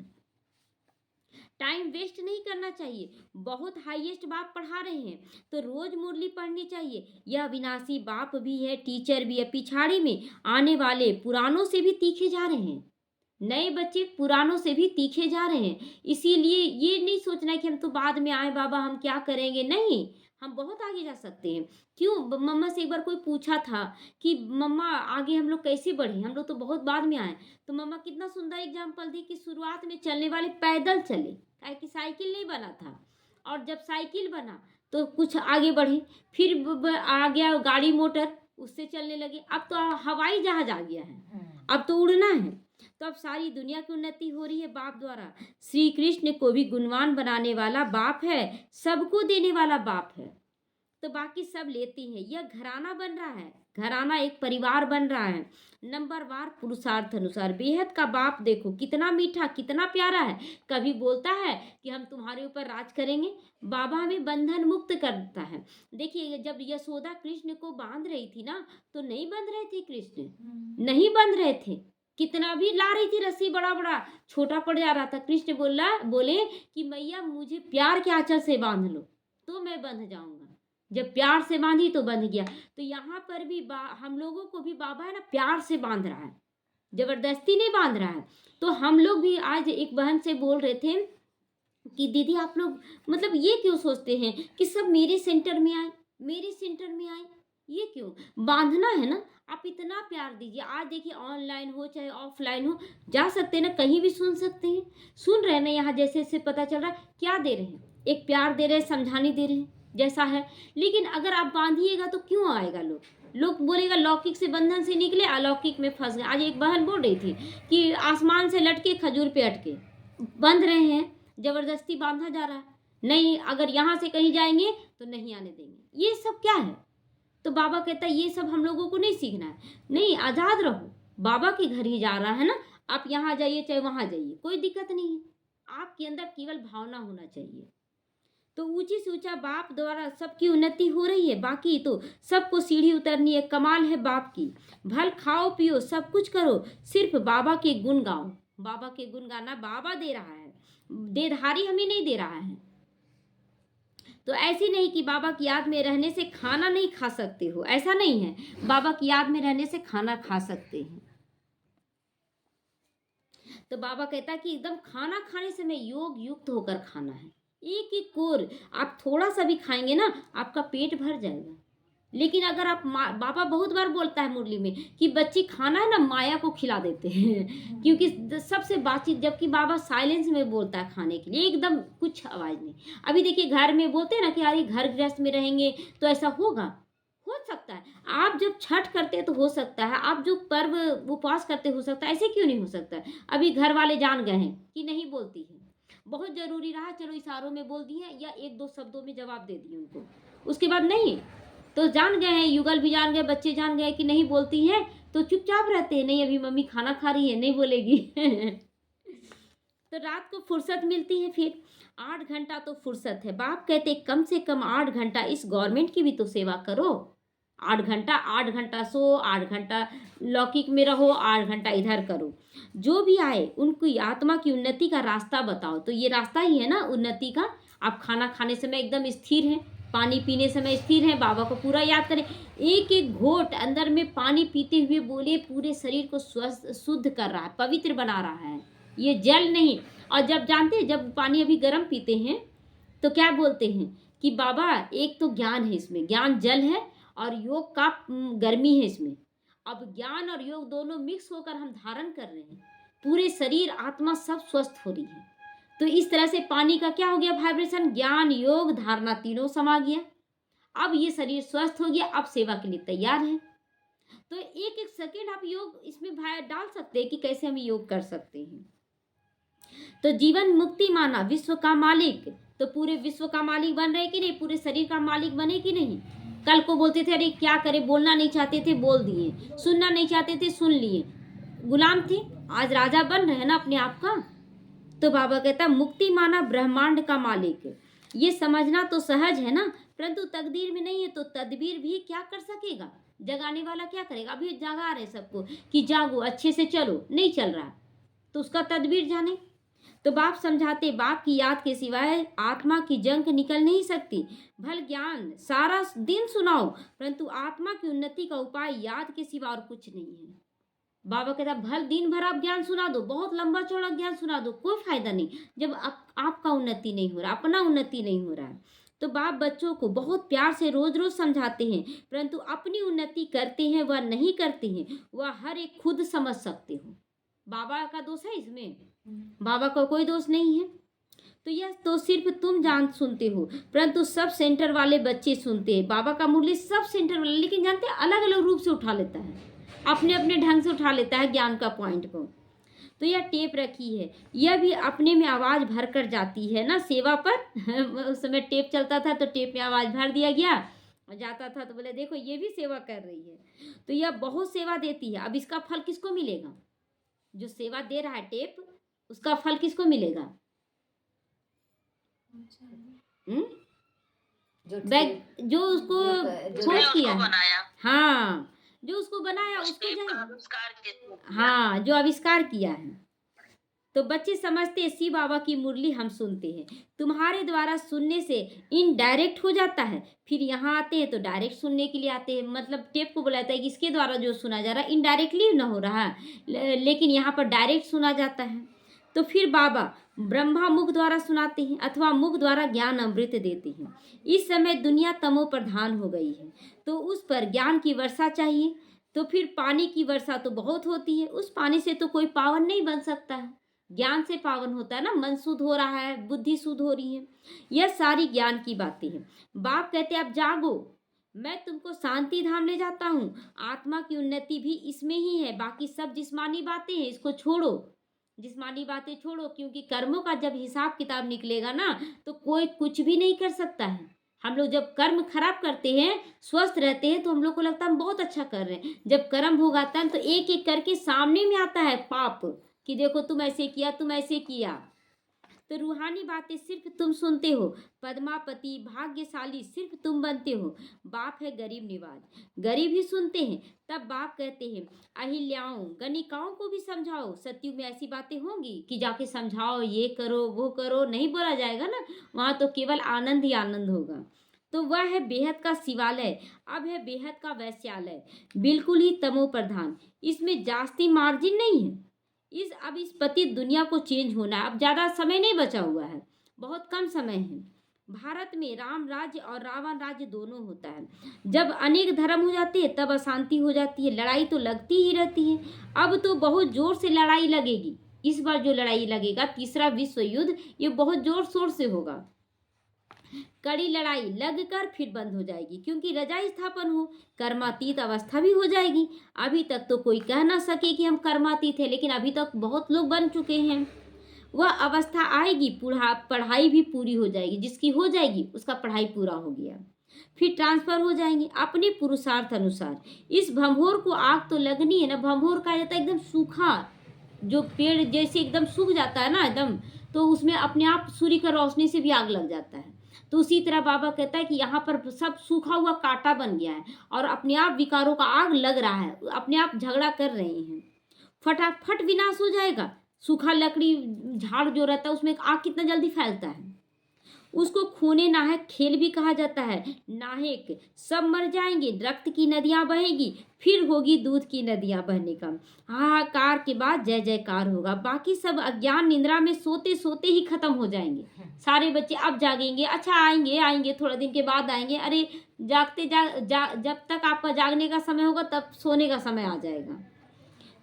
टाइम वेस्ट नहीं करना चाहिए। बहुत हाईएस्ट बाप पढ़ा रहे हैं तो रोज मुरली पढ़नी चाहिए। यह अविनाशी बाप भी है, टीचर भी है। पिछाड़ी में आने वाले पुरानों से भी तीखे जा रहे हैं, नए बच्चे पुरानों से भी तीखे जा रहे हैं। इसीलिए ये नहीं सोचना है कि हम तो बाद में आए बाबा हम क्या करेंगे, नहीं, हम बहुत आगे जा सकते हैं। क्यों? मम्मा से एक बार कोई पूछा था कि मम्मा आगे हम लोग कैसे बढ़े, हम लोग तो बहुत बाद में आए। तो मम्मा कितना सुंदर एग्जाम्पल दी कि शुरुआत में चलने वाले पैदल चले, काहे कि साइकिल नहीं बना था। और जब साइकिल बना तो कुछ आगे बढ़े, फिर आ गया गाड़ी मोटर, उससे चलने लगे। अब तो हवाई जहाज आ गया है, अब तो उड़ना है। तो अब सारी दुनिया की उन्नति हो रही है बाप द्वारा। श्री कृष्ण को भी गुणवान बनाने वाला बाप है, सबको देने वाला बाप है। तो बाकी सब लेते हैं। यह घराना बन रहा है, घराना एक परिवार बन रहा है। नंबरवार पुरुषार्थ अनुसार बेहद का बाप देखो कितना मीठा कितना प्यारा है। कभी बोलता है कि हम तुम्हारे ऊपर राज करेंगे, बाबा हमें बंधन मुक्त करता है। देखिए जब यशोदा कृष्ण को बांध रही थी ना, तो नहीं बंध रहे थे कृष्ण, नहीं बंध रहे थे। कितना भी ला रही थी रस्सी, बड़ा बड़ा छोटा पड़ जा रहा था। कृष्ण बोले कि मैया मुझे प्यार के आंचल से बांध लो तो मैं बंध जाऊंगा। जब प्यार से बांधी तो बंध गया। तो यहाँ पर भी हम लोगों को भी बाबा है ना प्यार से बांध रहा है, जबरदस्ती नहीं बांध रहा है। तो हम लोग भी आज एक बहन से बोल रहे थे कि दीदी आप लोग मतलब ये क्यों सोचते हैं कि सब मेरे सेंटर में आए, मेरे सेंटर में आए, ये क्यों? बांधना है ना। आप इतना प्यार दीजिए। आज देखिए ऑनलाइन हो चाहे ऑफलाइन हो, जा सकते हैं ना, कहीं भी सुन सकते हैं। सुन रहे हैं ना, यहाँ जैसे जैसे पता चल रहा है क्या दे रहे हैं, एक प्यार दे रहे हैं, समझाने दे रहे हैं जैसा है। लेकिन अगर आप बांधिएगा तो क्यों आएगा लोग? लोग बोलेगा लौकिक से बंधन से निकले, अलौकिक में फंस गए। आज एक बहन बोल रही थी कि आसमान से लटके खजूर पे अटके, बंध रहे हैं, जबरदस्ती बांधा जा रहा है, नहीं अगर यहाँ से कहीं जाएंगे तो नहीं आने देंगे। ये सब क्या है? तो बाबा कहता है ये सब हम लोगों को नहीं सीखना है, नहीं आज़ाद रहो, बाबा के घर ही जा रहा है ना, आप यहाँ जाइए चाहे वहाँ जाइए, कोई दिक्कत नहीं है, आपके अंदर केवल भावना होना चाहिए। तो ऊंची से ऊंचा बाप द्वारा सबकी उन्नति हो रही है, बाकी तो सबको सीढ़ी उतरनी है। कमाल है बाप की, भल खाओ पियो सब कुछ करो, सिर्फ बाबा के गुण गाओ। बाबा के गुण गाना बाबा दे रहा है, देधारी हमें नहीं दे रहा है। तो ऐसी नहीं कि बाबा की याद में रहने से खाना नहीं खा सकते हो, ऐसा नहीं है, बाबा की याद में रहने से खाना खा सकते हैं। तो बाबा कहता है कि एकदम खाना खाने समय योग युक्त होकर खाना है। एक एक कोर आप थोड़ा सा भी खाएंगे ना, आपका पेट भर जाएगा। लेकिन अगर आप बाबा बहुत बार बोलता है मुरली में कि बच्ची खाना है ना, माया को खिला देते हैं क्योंकि सबसे बातचीत, जबकि बाबा साइलेंस में बोलता है खाने के लिए, एकदम कुछ आवाज़ नहीं। अभी देखिए घर में बोलते हैं ना कि यार घर गृहस्थ में रहेंगे तो ऐसा होगा, हो सकता है। आप जब छठ करते हैं तो हो सकता है, आप जो पर्व उपवास करते हो सकता है, ऐसे क्यों नहीं हो सकता है? अभी घर वाले जान गए हैं कि नहीं बोलती है, बहुत ज़रूरी रहा चलो इशारों में बोल दिए या एक दो शब्दों में जवाब दे दिए उनको, उसके बाद नहीं तो जान गए हैं, युगल भी जान गए, बच्चे जान गए कि नहीं बोलती हैं, तो चुपचाप रहते हैं, नहीं अभी मम्मी खाना खा रही है नहीं बोलेगी तो रात को फुर्सत मिलती है, फिर 8 घंटा तो फुर्सत है। बाप कहते कम से कम 8 घंटा इस गवर्नमेंट की भी तो सेवा करो। 8 घंटा सो, 8 घंटा लौकिक में रहो, 8 घंटा इधर करो। जो भी आए उनकी आत्मा की उन्नति का रास्ता बताओ। तो ये रास्ता ही है ना उन्नति का। आप खाना खाने समय एकदम स्थिर हैं, पानी पीने समय स्थिर हैं, बाबा को पूरा याद करें, एक एक घोट अंदर में पानी पीते हुए बोले पूरे शरीर को स्वस्थ शुद्ध कर रहा है, पवित्र बना रहा है, ये जल नहीं। और जब जानते हैं जब पानी अभी गर्म पीते हैं तो क्या बोलते हैं कि बाबा एक तो ज्ञान है इसमें, ज्ञान जल है और योग का गर्मी है इसमें। अब ज्ञान और योग दोनों मिक्स होकर हम धारण कर रहे हैं, पूरे शरीर आत्मा सब स्वस्थ हो रही है। तो इस तरह से पानी का क्या हो गया वाइब्रेशन, ज्ञान योग धारणा तीनों समा गया। अब ये शरीर स्वस्थ हो गया, अब सेवा के लिए तैयार है। तो एक एक सेकेंड आप योग इसमें डाल सकते हैं कि कैसे हम योग कर सकते हैं। तो जीवन मुक्ति माना विश्व का मालिक, तो पूरे विश्व का मालिक बन रहे कि नहीं, पूरे शरीर का मालिक बने कि नहीं। कल को बोलते थे अरे क्या करे, बोलना नहीं चाहते थे बोल दिए, सुनना नहीं चाहते थे सुन लिए, गुलाम थे, आज राजा बन रहे हैं ना अपने आप का। तो बाबा कहता मुक्ति माना ब्रह्मांड का मालिक। ये समझना तो सहज है ना, परंतु तकदीर में नहीं है तो तदबीर भी क्या कर सकेगा, जगाने वाला क्या करेगा। अभी जगा रहे सबको कि जागो अच्छे से चलो, नहीं चल रहा तो उसका तदबीर जाने। तो बाप समझाते बाप की याद के सिवाय आत्मा की जंग निकल नहीं सकती। भल ज्ञान सारा दिन सुनाओ, परंतु आत्मा की उन्नति का उपाय याद के सिवा और कुछ नहीं है। बाबा कहता भल दिन भर आप ज्ञान सुना दो, बहुत लंबा चौड़ा ज्ञान सुना दो, कोई फायदा नहीं जब आपका उन्नति नहीं हो रहा, अपना उन्नति नहीं हो रहा है। तो बाप बच्चों को बहुत प्यार से रोज रोज समझाते हैं, परंतु अपनी उन्नति करते हैं वह नहीं करते हैं, वह हर एक खुद समझ सकते हो। बाबा का दोष है इसमें, बाबा का कोई दोष नहीं है। तो यह तो सिर्फ तुम जान सुनते हो, परंतु सब सेंटर वाले बच्चे सुनते हैं। बाबा का मुरली सब सेंटर वाले, लेकिन जानते हैं अलग अलग रूप से उठा लेता है, अपने अपने ढंग से उठा लेता है ज्ञान का पॉइंट को। तो यह टेप रखी है, यह भी अपने में आवाज़ भर कर जाती है ना सेवा पर उस समय टेप चलता था तो टेप में आवाज़ भर दिया गया और जाता था तो बोले देखो ये भी सेवा कर रही है। तो यह बहुत सेवा देती है। अब इसका फल किसको मिलेगा, जो सेवा दे रहा है टेप, उसका फल किसको मिलेगा। जो उसको खोज किया है, हाँ जो उसको बनाया उसको, हाँ जो आविष्कार किया है। तो बच्चे समझते हैं शिव बाबा की मुरली हम सुनते हैं, तुम्हारे द्वारा सुनने से इनडायरेक्ट हो जाता है, फिर यहाँ आते हैं तो डायरेक्ट सुनने के लिए आते हैं। मतलब टेप को बुलाता है कि इसके द्वारा जो सुना जा रहा है इनडायरेक्टली ना हो रहा है, लेकिन यहाँ पर डायरेक्ट सुना जाता है। तो फिर बाबा ब्रह्मा मुख द्वारा सुनाते हैं अथवा मुख द्वारा ज्ञान अमृत देते हैं। इस समय दुनिया तमो प्रधान हो गई है, तो उस पर ज्ञान की वर्षा चाहिए। तो फिर पानी की वर्षा तो बहुत होती है, उस पानी से तो कोई पावन नहीं बन सकता है, ज्ञान से पावन होता है ना, मन शुद्ध हो रहा है, बुद्धि शुद्ध हो रही है। यह सारी ज्ञान की बातें हैं। बाप कहते हैं अब जागो, मैं तुमको शांति धाम ले जाता हूँ। आत्मा की उन्नति भी इसमें ही है। बाकी सब जिस्मानी बातें हैं, इसको छोड़ो, जिस्मानी बातें छोड़ो, क्योंकि कर्मों का जब हिसाब किताब निकलेगा ना, तो कोई कुछ भी नहीं कर सकता है। हम लोग जब कर्म खराब करते हैं, स्वस्थ रहते हैं, तो हम लोग को लगता है हम बहुत अच्छा कर रहे हैं। जब कर्म भोगाता है तो एक एक करके सामने में आता है पाप, कि देखो तुम ऐसे किया, तुम ऐसे किया। तो रूहानी बातें सिर्फ तुम सुनते हो, पद्मापति भाग्यशाली सिर्फ तुम बनते हो। बाप है गरीब निवाज, गरीब ही सुनते हैं। तब बाप कहते हैं, अहिल्याओं गणिकाओं को भी समझाओ। सत्युग में ऐसी बातें होंगी कि जाके समझाओ, ये करो वो करो, नहीं बोला जाएगा ना, वहाँ तो केवल आनंद ही आनंद होगा। तो वह है बेहद का शिवालय, अब है बेहद का वैश्यालय, बिल्कुल ही तमो प्रधान। इसमें जास्ती मार्जिन नहीं है। अब इस पतित दुनिया को चेंज होना है। अब ज़्यादा समय नहीं बचा हुआ है, बहुत कम समय है। भारत में राम राज्य और रावण राज्य दोनों होता है। जब अनेक धर्म हो जाते हैं तब अशांति हो जाती है, लड़ाई तो लगती ही रहती है। अब तो बहुत जोर से लड़ाई लगेगी। इस बार जो लड़ाई लगेगा, तीसरा विश्व युद्ध, ये बहुत जोर शोर से होगा। कड़ी लड़ाई लगकर फिर बंद हो जाएगी, क्योंकि रजा स्थापन हो, कर्मातीत अवस्था भी हो जाएगी। अभी तक तो कोई कह ना सके कि हम कर्मातीत हैं, लेकिन अभी तक बहुत लोग बन चुके हैं। वह अवस्था आएगी, पढ़ाई भी पूरी हो जाएगी, जिसकी हो जाएगी उसका पढ़ाई पूरा हो गया, फिर ट्रांसफर हो जाएंगे अपने पुरुषार्थ अनुसार। इस भंभोर को आग तो लगनी है ना। भंभोर कहा जाता है एकदम सूखा, जो पेड़ जैसे एकदम सूख जाता है ना एकदम, तो उसमें अपने आप सूर्य की रोशनी से भी आग लग जाता है। तो उसी तरह बाबा कहता है कि यहाँ पर सब सूखा हुआ कांटा बन गया है और अपने आप विकारों का आग लग रहा है, अपने आप झगड़ा कर रहे हैं। फटाफट विनाश हो जाएगा। सूखा लकड़ी झाड़ जो रहता है उसमें आग कितना जल्दी फैलता है। उसको खूने नाहक खेल भी कहा जाता है। नाहक सब मर जाएंगे, रक्त की नदियां बहेगी, फिर होगी दूध की नदियां बहने का। हाहाकार के बाद जय जयकार होगा। बाकी सब अज्ञान निद्रा में सोते सोते ही खत्म हो जाएंगे। सारे बच्चे अब जागेंगे, अच्छा आएंगे आएंगे थोड़ा दिन के बाद आएंगे। अरे जागते जब तक आपका जागने का समय होगा तब सोने का समय आ जाएगा।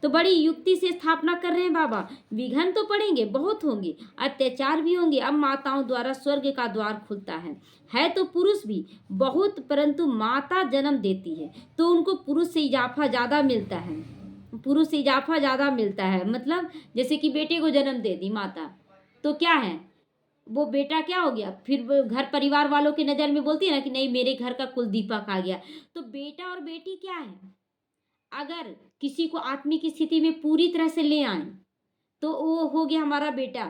तो बड़ी युक्ति से स्थापना कर रहे हैं बाबा। विघ्न तो पड़ेंगे, बहुत होंगे, अत्याचार भी होंगे। अब माताओं द्वारा स्वर्ग का द्वार खुलता है तो पुरुष भी बहुत, परंतु माता जन्म देती है तो उनको पुरुष से इजाफा ज़्यादा मिलता है। पुरुष से इजाफा ज़्यादा मिलता है, मतलब जैसे कि बेटे को जन्म दे दी माता, तो क्या है, वो बेटा क्या हो गया, फिर वो घर परिवार वालों की नज़र में बोलती है ना कि नहीं मेरे घर का कुल दीपक आ गया। तो बेटा और बेटी क्या है, अगर किसी को आत्मिक स्थिति में पूरी तरह से ले आए तो वो हो गया हमारा बेटा।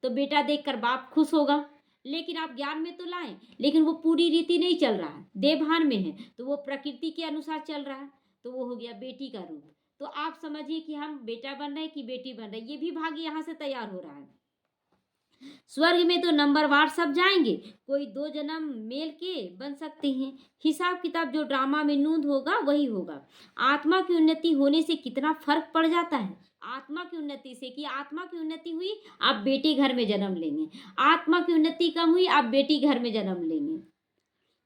तो बेटा देखकर बाप खुश होगा। लेकिन आप ज्ञान में तो लाएं, लेकिन वो पूरी रीति नहीं चल रहा है, देवभान में है, तो वो प्रकृति के अनुसार चल रहा है, तो वो हो गया बेटी का रूप। तो आप समझिए कि हम बेटा बन रहे हैं कि बेटी बन रहे हैं। ये भी भाग्य यहाँ से तैयार हो रहा है। स्वर्ग में तो नंबरवार सब जाएंगे, कोई 2 जन्म मेल के बन सकते हैं। हिसाब किताब जो ड्रामा में नूंद होगा वही होगा। आत्मा की उन्नति होने से कितना फर्क पड़ जाता है। आत्मा की उन्नति से, कि आत्मा की उन्नति हुई आप बेटी घर में जन्म लेंगे, आत्मा की उन्नति कम हुई आप बेटी घर में जन्म लेंगे।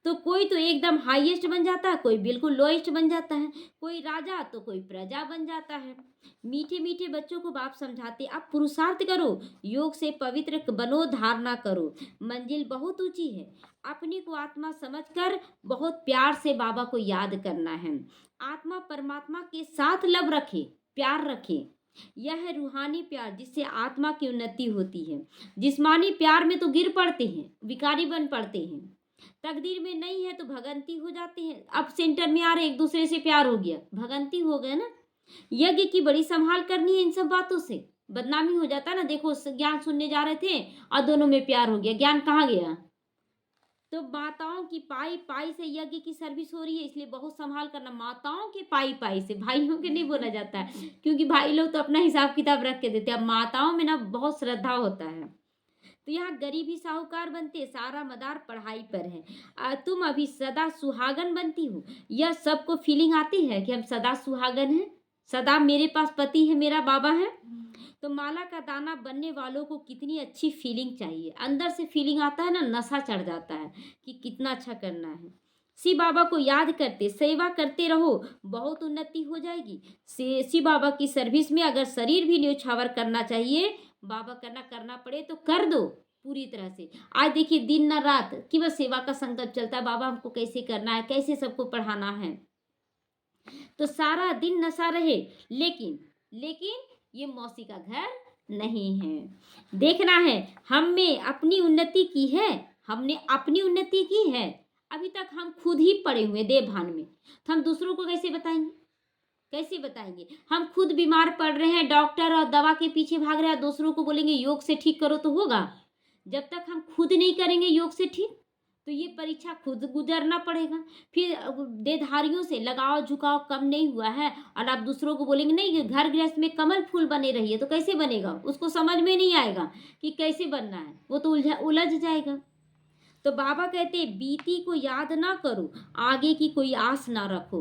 तो कोई तो एकदम हाईएस्ट बन जाता है, कोई बिल्कुल लोएस्ट बन जाता है, कोई राजा तो कोई प्रजा बन जाता है। मीठे मीठे बच्चों को बाप समझाते, आप पुरुषार्थ करो, योग से पवित्र बनो, धारणा करो, मंजिल बहुत ऊंची है। अपने को आत्मा समझकर बहुत प्यार से बाबा को याद करना है। आत्मा परमात्मा के साथ लव रखे, प्यार रखे। यह है रूहानी प्यार, जिससे आत्मा की उन्नति होती है। जिस्मानी प्यार में तो गिर पड़ते हैं, विकारी बन पड़ते हैं। तकदीर में नहीं है तो भगंती हो जाते हैं। अब सेंटर में आ रहे, एक दूसरे से प्यार हो गया, भगंती हो गए ना। यज्ञ की बड़ी संभाल करनी है, इन सब बातों से बदनामी हो जाता है ना। देखो ज्ञान सुनने जा रहे थे और दोनों में प्यार हो गया, ज्ञान कहाँ गया। तो माताओं की पाई पाई से यज्ञ की सर्विस हो रही है, इसलिए बहुत संभाल करना। माताओं के पाई पाई से, भाइयों के नहीं बोला जाता है, क्योंकि भाई लोग तो अपना हिसाब किताब रख के देते हैं। अब माताओं में ना बहुत श्रद्धा होता है। तो यहाँ गरीब ही साहूकार बनते, सारा मदार पढ़ाई पर है। तुम अभी सदा सुहागन बनती हो। यह सबको फीलिंग आती है कि हम सदा सुहागन हैं, सदा मेरे पास पति है, मेरा बाबा है। तो माला का दाना बनने वालों को कितनी अच्छी फीलिंग चाहिए, अंदर से फीलिंग आता है ना, नशा चढ़ जाता है कि कितना अच्छा करना है। शिव बाबा को याद करते सेवा करते रहो, बहुत उन्नति हो जाएगी। शिव बाबा की सर्विस में अगर शरीर भी न्योछावर करना चाहिए, बाबा करना पड़े तो कर दो, पूरी तरह से। आज देखिए दिन न रात केवल सेवा का संकल्प चलता है, बाबा हमको कैसे करना है, कैसे सबको पढ़ाना है, तो सारा दिन नशा रहे, लेकिन लेकिन ये मौसी का घर नहीं है। देखना है हमने अपनी उन्नति की है, हमने अपनी उन्नति की है। अभी तक हम खुद ही पड़े हुए देवभान में, तो हम दूसरों को कैसे बताएंगे, कैसे बताएंगे। हम खुद बीमार पड़ रहे हैं, डॉक्टर और दवा के पीछे भाग रहे हैं, दूसरों को बोलेंगे योग से ठीक करो तो होगा। जब तक हम खुद नहीं करेंगे योग से ठीक, तो ये परीक्षा खुद गुजरना पड़ेगा। फिर देहधारियों से लगाव झुकाव कम नहीं हुआ है और आप दूसरों को बोलेंगे नहीं कि घर गृहस्थ में कमल फूल बने रहिए, तो कैसे बनेगा, उसको समझ में नहीं आएगा कि कैसे बनना है, वो तो उलझ जाएगा। तो बाबा कहते हैं बीती को याद ना करो, आगे की कोई आस ना रखो।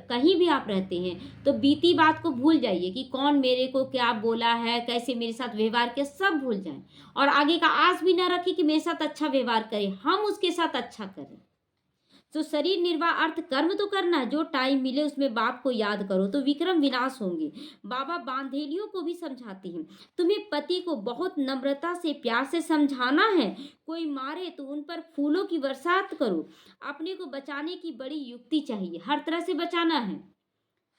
कहीं भी आप रहते हैं तो बीती बात को भूल जाइए कि कौन मेरे को क्या बोला है, कैसे मेरे साथ व्यवहार किया, सब भूल जाएं। और आगे का आस भी ना रखिए कि मेरे साथ अच्छा व्यवहार करे, हम उसके साथ अच्छा करें। तो शरीर निर्वाह अर्थ कर्म तो करना है, जो टाइम मिले उसमें बाप को याद करो तो विक्रम विनाश होंगे। बाबा बांधेलियों को भी समझाते हैं, तुम्हें पति को बहुत नम्रता से प्यार से समझाना है, कोई मारे तो उन पर फूलों की बरसात करो। अपने को बचाने की बड़ी युक्ति चाहिए, हर तरह से बचाना है।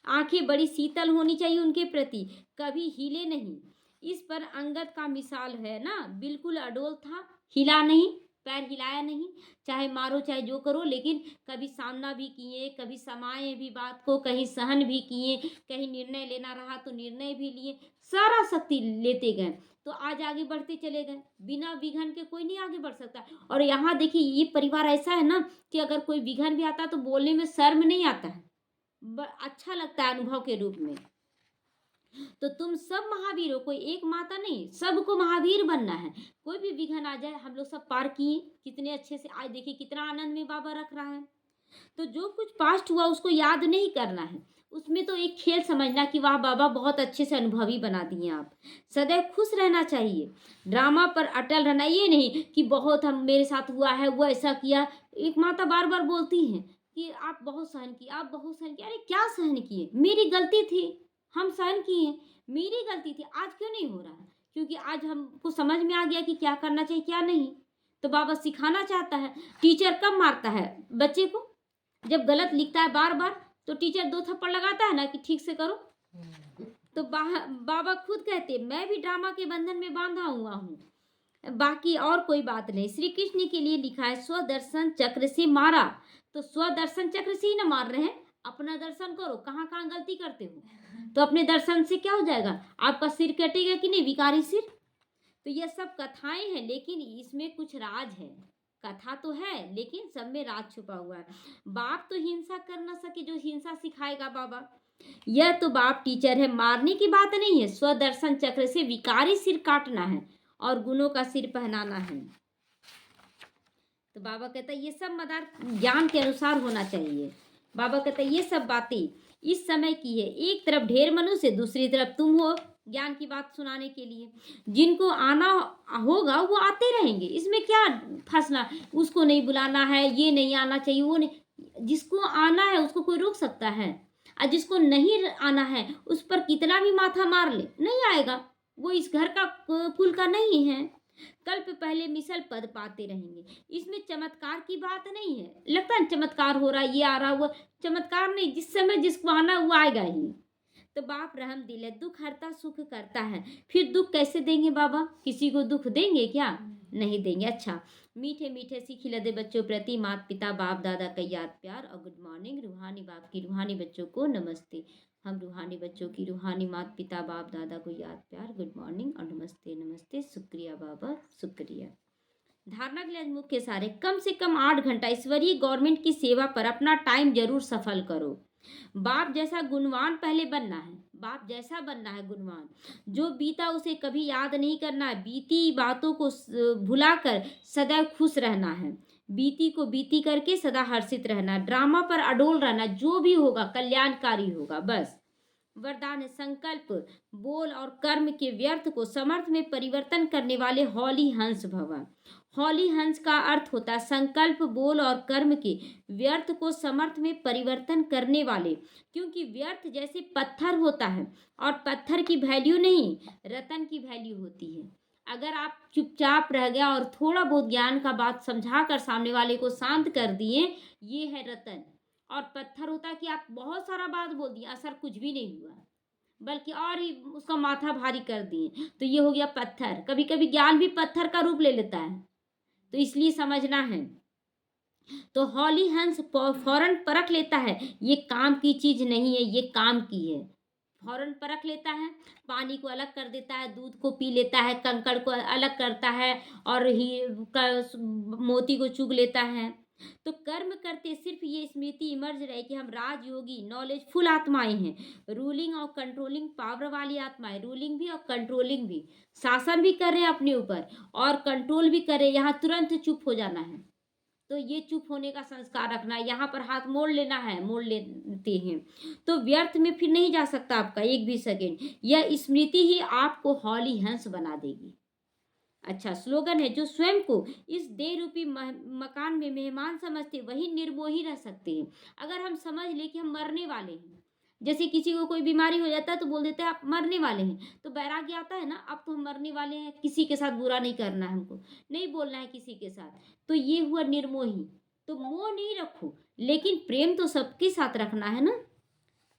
आंखें बड़ी शीतल होनी चाहिए उनके प्रति, कभी हिले नहीं। इस पर अंगद का मिसाल है ना, बिल्कुल अडोल था, हिला नहीं, पैर हिलाया नहीं, चाहे मारो चाहे जो करो, लेकिन कभी सामना भी किए, कभी समाये भी बात को, कहीं सहन भी किए, कहीं निर्णय लेना रहा तो निर्णय भी लिए, सारा शक्ति लेते गए तो आज आगे बढ़ते चले गए। बिना विघन के कोई नहीं आगे बढ़ सकता। और यहाँ देखिए ये परिवार ऐसा है ना कि अगर कोई विघन भी आता तो बोलने में शर्म नहीं आता है, अच्छा लगता है अनुभव के रूप में। तो तुम सब महावीर हो, कोई एक माता नहीं, सबको महावीर बनना है। कोई भी विघन आ जाए, हम लोग सब पार किए कितने अच्छे से, आज देखिए कितना आनंद में बाबा रख रहा है। तो जो कुछ पास्ट हुआ उसको याद नहीं करना है, उसमें तो एक खेल समझना कि वाह बाबा बहुत अच्छे से अनुभवी बना दिए आप। सदैव खुश रहना चाहिए, ड्रामा पर अटल रहना, ये नहीं कि बहुत हम मेरे साथ हुआ है, वो ऐसा किया। एक माता बार बार बोलती है कि आप बहुत सहन किए, आप बहुत सहन किए। अरे क्या सहन किए, मेरी गलती थी, हम सहन किए, मेरी गलती थी, आज क्यों नहीं हो रहा है, क्योंकि आज हमको समझ में आ गया कि क्या करना चाहिए क्या नहीं। तो बाबा सिखाना चाहता है। टीचर कब मारता है बच्चे को, जब गलत लिखता है बार बार तो टीचर 2 थप्पड़ लगाता है ना कि ठीक से करो। तो बाबा खुद कहते मैं भी ड्रामा के बंधन में बांधा हुआ हूँ, बाकी और कोई बात नहीं। श्री कृष्ण के लिए लिखा है स्वदर्शन चक्र से मारा, तो स्वदर्शन चक्र से ही ना मार रहे हैं, अपना दर्शन करो, कहाँ कहाँ गलती करते हो, तो अपने दर्शन से क्या हो जाएगा, आपका सिर कटेगा कि नहीं, विकारी सिर। तो ये सब कथाएं हैं, लेकिन इसमें कुछ राज है। कथा तो है लेकिन सब में राज छुपा हुआ है। बाप तो हिंसा कर ना सके, जो हिंसा सिखाएगा बाबा, यह तो बाप टीचर है। मारने की बात नहीं है, स्वदर्शन चक्र से विकारी सिर काटना है और गुणों का सिर पहनाना है। तो बाबा कहता है ये सब मदार ज्ञान के अनुसार होना चाहिए। बाबा कहता है ये सब बातें इस समय की है, एक तरफ ढेर मनुष्य, दूसरी तरफ तुम हो ज्ञान की बात सुनाने के लिए। जिनको आना होगा वो आते रहेंगे, इसमें क्या फंसना, उसको नहीं बुलाना है, ये नहीं आना चाहिए, वो नहीं, जिसको आना है उसको कोई रोक सकता है, और जिसको नहीं आना है उस पर कितना भी माथा मार ले नहीं आएगा, वो इस घर का कुल का नहीं है। कल्प पहले मिसल पद पाते रहेंगे, इसमें चमत्कार की बात नहीं है। लगता है चमत्कार हो रहा है, ये आ रहा, वो चमत्कार नहीं, जिस समय जिसको आना वो आएगा ही। तो बाप रहम दिल है, दुख हरता सुख करता है। फिर दुख कैसे देंगे बाबा, किसी को दुख देंगे क्या, नहीं देंगे। अच्छा, मीठे मीठे सी खिलते बच्चों प्रति माता पिता बाप दादा का याद प्यार और गुड मॉर्निंग। रूहानी बाप की रूहानी बच्चों को नमस्ते। हम रूहानी बच्चों की रूहानी माता पिता बाप दादा को याद प्यार, गुड मॉर्निंग और नमस्ते नमस्ते, शुक्रिया बाबा शुक्रिया। धारणा के लिए मुख्य सारे, कम से कम 8 घंटा ईश्वरीय गवर्नमेंट की सेवा पर अपना टाइम जरूर सफल करो। बाप जैसा गुणवान पहले बनना है, बाप जैसा बनना है गुणवान। जो बीता उसे कभी याद नहीं करना है, बीती बातों को भुलाकर सदैव खुश रहना है, बीती को बीती करके सदा हर्षित रहना, ड्रामा पर अडोल रहना, जो भी होगा कल्याणकारी होगा बस। वरदान है, संकल्प बोल और कर्म के व्यर्थ को समर्थ में परिवर्तन करने वाले हौली हंस भव। हौली हंस का अर्थ होता है संकल्प बोल और कर्म के व्यर्थ को समर्थ में परिवर्तन करने वाले, क्योंकि व्यर्थ जैसे पत्थर होता है और पत्थर की वैल्यू नहीं रतन की वैल्यू होती है। अगर आप चुपचाप रह गया और थोड़ा बहुत ज्ञान का बात समझा कर सामने वाले को शांत कर दिए, ये है रतन। और पत्थर होता है कि आप बहुत सारा बात बोल दिए, असर कुछ भी नहीं हुआ, बल्कि और ही उसका माथा भारी कर दिए, तो ये हो गया पत्थर। कभी कभी ज्ञान भी पत्थर का रूप ले लेता है, तो इसलिए समझना है। तो हॉली हंस फौरन परख लेता है, ये काम की चीज नहीं है, ये काम की है। फौरन परख लेता है, पानी को अलग कर देता है, दूध को पी लेता है, कंकड़ को अलग करता है, और मोती को चुग लेता है। तो कर्म करते सिर्फ ये स्मृति इमर्ज रहे कि हम राजयोगी नॉलेजफुल आत्माएं हैं, रूलिंग और कंट्रोलिंग पावर वाली आत्माएं, रूलिंग भी और कंट्रोलिंग भी, शासन भी कर रहे हैं अपने ऊपर और कंट्रोल भी कर रहे हैं। यहाँ तुरंत चुप हो जाना है, तो ये चुप होने का संस्कार रखना है। यहाँ पर हाथ मोड़ लेना है, मोड़ लेते हैं तो व्यर्थ में फिर नहीं जा सकता आपका एक भी सेकेंड। यह स्मृति ही आपको हॉली हंस बना देगी। अच्छा स्लोगन है, जो स्वयं को इस देह रूपी मकान में मेहमान समझते वही निर्मोही रह सकते हैं। अगर हम समझ ले कि हम मरने वाले हैं, जैसे किसी को कोई बीमारी हो जाता है तो बोल देते हैं आप मरने वाले हैं, तो वैराग्य आता है ना, अब तो हम मरने वाले हैं, किसी के साथ बुरा नहीं करना है, हमको नहीं बोलना है किसी के साथ, तो ये हुआ निर्मोही। तो मोह नहीं रखो, लेकिन प्रेम तो सबके साथ रखना है ना,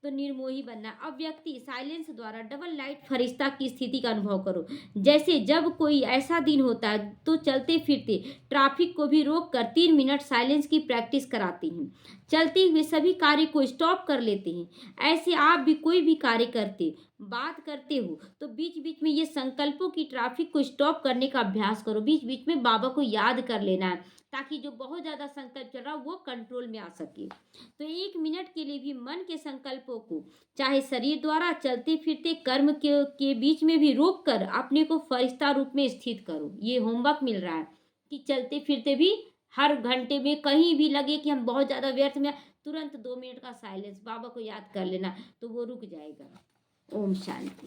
तो निर्मोही बनना। अब व्यक्ति साइलेंस द्वारा डबल लाइट फरिश्ता की स्थिति का अनुभव करो। जैसे जब कोई ऐसा दिन होता है तो चलते फिरते ट्रैफिक को भी रोक कर 3 मिनट साइलेंस की प्रैक्टिस कराती हैं। चलते हुए सभी कार्य को स्टॉप कर लेते हैं। ऐसे आप भी कोई भी कार्य करते बात करते हो तो बीच बीच में ये संकल्पों की ट्रैफिक को स्टॉप करने का अभ्यास करो। बीच बीच में बाबा को याद कर लेना है, ताकि जो बहुत ज़्यादा संकल्प चल रहा है वो कंट्रोल में आ सके। तो 1 मिनट के लिए भी मन के संकल्पों को चाहे शरीर द्वारा चलते फिरते कर्म के बीच में भी रोक कर अपने को फरिश्ता रूप में स्थित करो। ये होमवर्क मिल रहा है कि चलते फिरते भी हर घंटे में कहीं भी लगे कि हम बहुत ज़्यादा व्यर्थ में, तुरंत 2 मिनट का साइलेंस बाबा को याद कर लेना, तो वो रुक जाएगा। ओम शांति।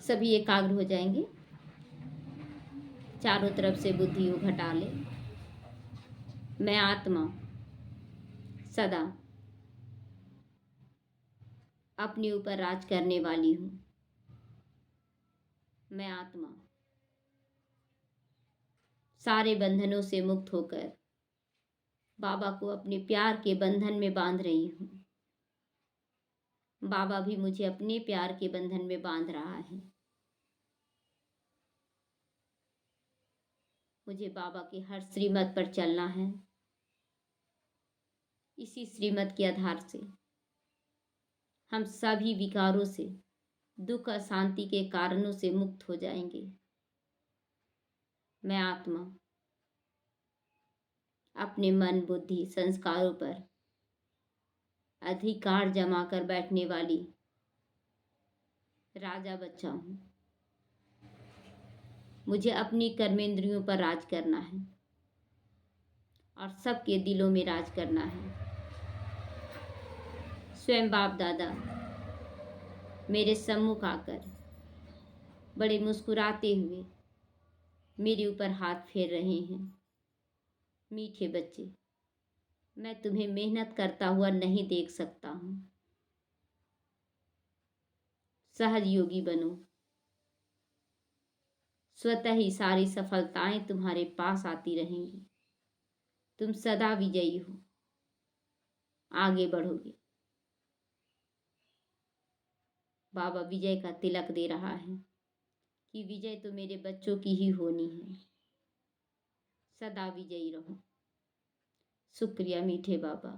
सभी एकाग्र हो जाएंगे, चारों तरफ से बुद्धि को घटा ले। मैं आत्मा सदा अपने ऊपर राज करने वाली हूँ। मैं आत्मा सारे बंधनों से मुक्त होकर बाबा को अपने प्यार के बंधन में बांध रही हूँ। बाबा भी मुझे अपने प्यार के बंधन में बांध रहा है। मुझे बाबा के हर श्रीमत पर चलना है। इसी श्रीमत के आधार से हम सभी विकारों से, दुख अशांति के कारणों से मुक्त हो जाएंगे। मैं आत्मा अपने मन बुद्धि संस्कारों पर अधिकार जमा कर बैठने वाली राजा बच्चा हूँ। मुझे अपनी कर्मेंद्रियों पर राज करना है और सबके दिलों में राज करना है। स्वयं बाप दादा मेरे सम्मुख आकर बड़े मुस्कुराते हुए मेरे ऊपर हाथ फेर रहे हैं। मीठे बच्चे, मैं तुम्हें मेहनत करता हुआ नहीं देख सकता हूँ। सहज योगी बनो, स्वतः ही सारी सफलताएं तुम्हारे पास आती रहेंगी। तुम सदा विजयी हो, आगे बढ़ोगे। बाबा विजय का तिलक दे रहा है कि विजय तो मेरे बच्चों की ही होनी है। सदा विजयी रहो। शुक्रिया मीठे बाबा,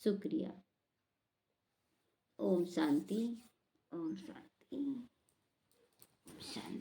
शुक्रिया। ओम शांति, ओम शांति, ओम शांति।